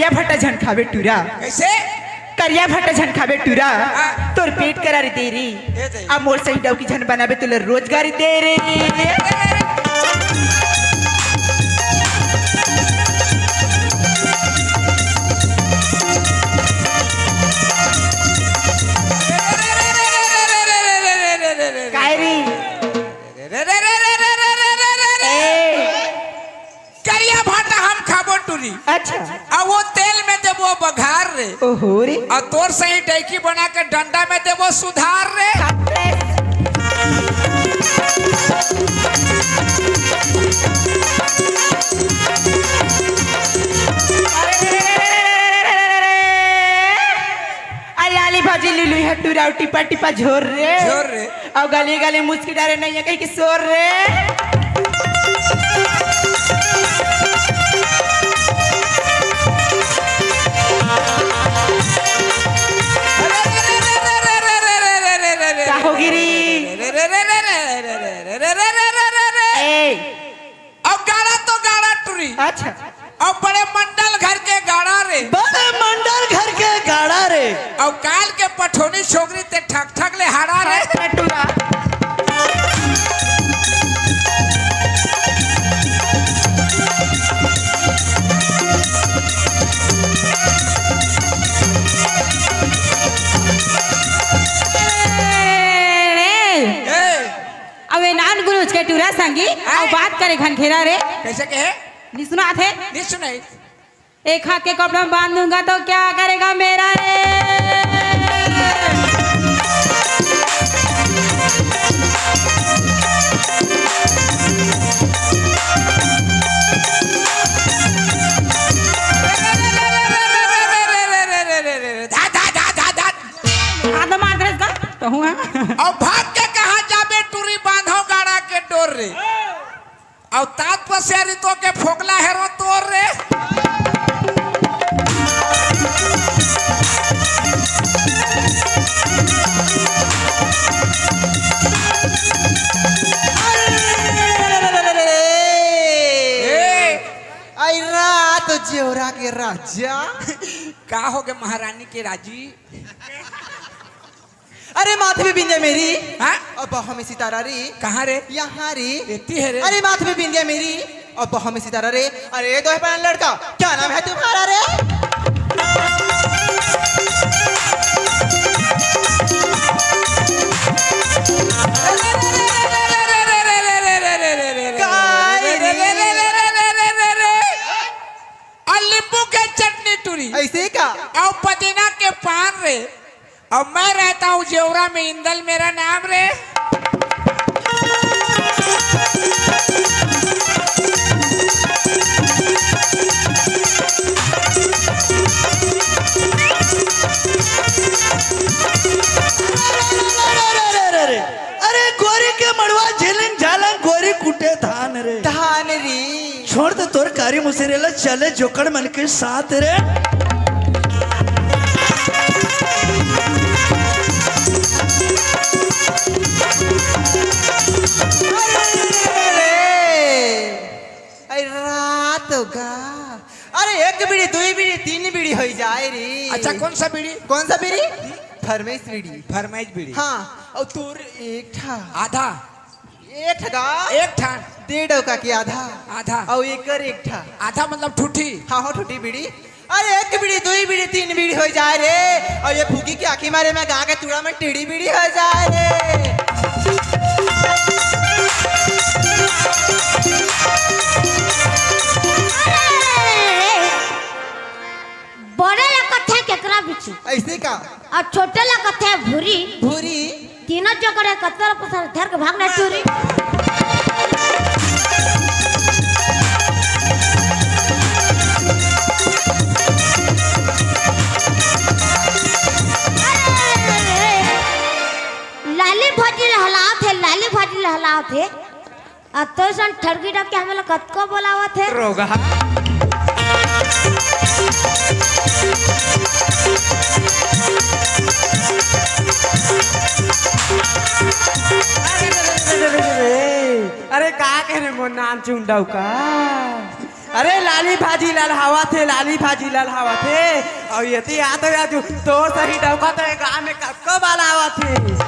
करिया भट्टा झन खावे टूरा। कैसे करिया भट्टा झन खावे टूरा तोर पेट करारी दे रे अब मोर सही डाउ की झन बनावे तुले रोजगारी दे रे। कायरी करिया भाटा हम खाबो टूरी। अच्छा अब वो तेल में देबो बघार रे। ओहो रे और तोर सही टैकी बना के डंडा में देबो सुधार रे। लाली भाजी लुलु है टूरा टिपा टिपा झोर रे और गली गली मुस्की डारे नहीं है कहीं की शोर रे। अब गाड़ा तो गाड़ा टूरी। अच्छा अब बड़े मंडल घर के गाड़ा रे। बड़े मंडल घर के गाड़ा रे। अब काल के पठोनी छोकरी ते ठक ठक ले हाड़ा रे। टूरा अबे नान गुरुज के टूरा संगी और बात करे खनखेरा रे। कैसे कहे नहीं सुना थे नहीं सुनाई। एक हाथ के कपड़ा में बांध दूंगा तो क्या करेगा मेरा रे। और भाग के कहा जाबे टूरी बांधो गाड़ा के डोर रे। और तात पसेरी तो के फोकला हेरो तोर रे। आई रात जेवरा के राजा का हो गए महारानी के राजी। अरे माथे में बिंदिया मेरी। हाँ? अब हमें सितारा रे। कहाँ रे यहाँ रे। रहती है रे। अरे माथे में बिंदिया मेरी अब हमें सितारा रे। अरे दो है लड़का क्या नाम है तुम्हारा रे। नींबू के चटनी टूरी ऐसे का और पुदीना के पान रे। और मैं रहता हूँ जेवरा में इंदल मेरा नाम रे। अरे गोरी के मड़वा झेलिंग झालंग गोरी कुटे धान रे। धान रे छोड़ तो तोर कारी मुसेरेला चले जोकड़ मन के साथ रे। रात होगा। अरे एक बीड़ी दो बीड़ी तीन बीड़ी हो जाए रे। अच्छा कौन सा बीड़ी कौन सा बीड़ी फरमाइश बीड़ी। फरमाइश बीड़ी हाँ और तोर एक था आधा एक ठगा एक ठा 1.5 का की आधा आधा और एक ठा आधा मतलब ठूठी। हाँ हो ठूठी बीड़ी। अरे एक बीड़ी दो बीड़ी तीन बीड़ी हो जाए रे। और ये फूकी की आँखी मारे में गा के चूड़ा में टेढ़ी बीड़ी हो जाए रे। बड़े लकथे केकरा बिचू ऐसे का और छोटे लकथे भूरी भूरी तीनों जगह कतर पसर धर के भागना चोरी। लाली भाजी लहलाओ थे अब तो सन ठरगी डब के हमें कतको बोलावा थे रोगा अरे का कह रहे मो नाम चुंडाऊ का अरे लाली भाजी लाल हवा थे लाली भाजी लाल हवा थे और ये थी आते या जो तो सही डौका तो एक गांव में कब वाला हवा थे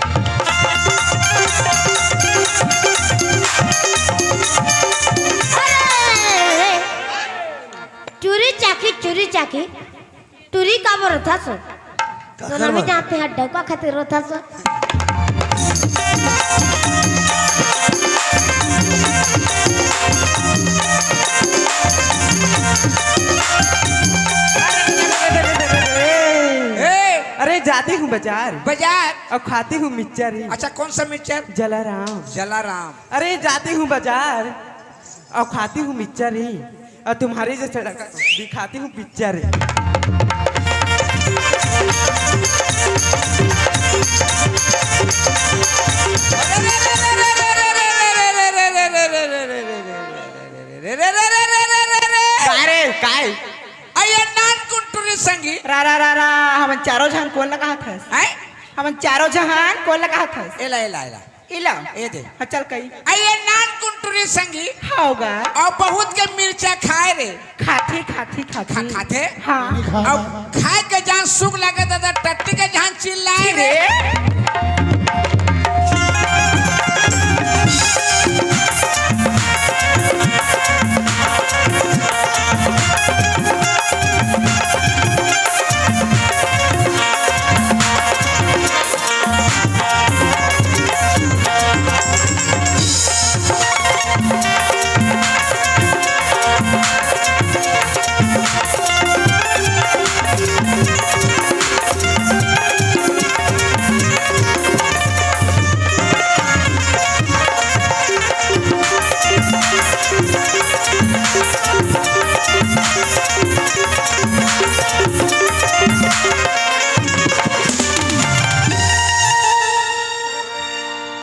चुरी चाकी टूरी का बोल था सो तो नमी जाते हैं डौका खातिर रोथा सो अरे जाती हूँ बाजार बाजार और खाती हूँ मिक्सचर ही अच्छा कौन सा मिक्सचर जलाराम जलाराम अरे जाती हूँ बाजार और खाती हूँ मिक्सचर ही और तुम्हारी जैसे दिखाती हूँ पिक्चर काय अये नान कुंटुरी संगी रा रा रा रा हम चारों जहान कौन लगा था हैं हम चारों जहान कौन लगा था एला एला एला इला ए दे हाँ चल कही अये नान कुंटुरी संगी होगा और बहुत के मिर्चा खाए रे खाती खाती खाती खाते हाँ और खाए के जहाँ सुख लगे दादा टट्टी के जहाँ चिल्लाए रे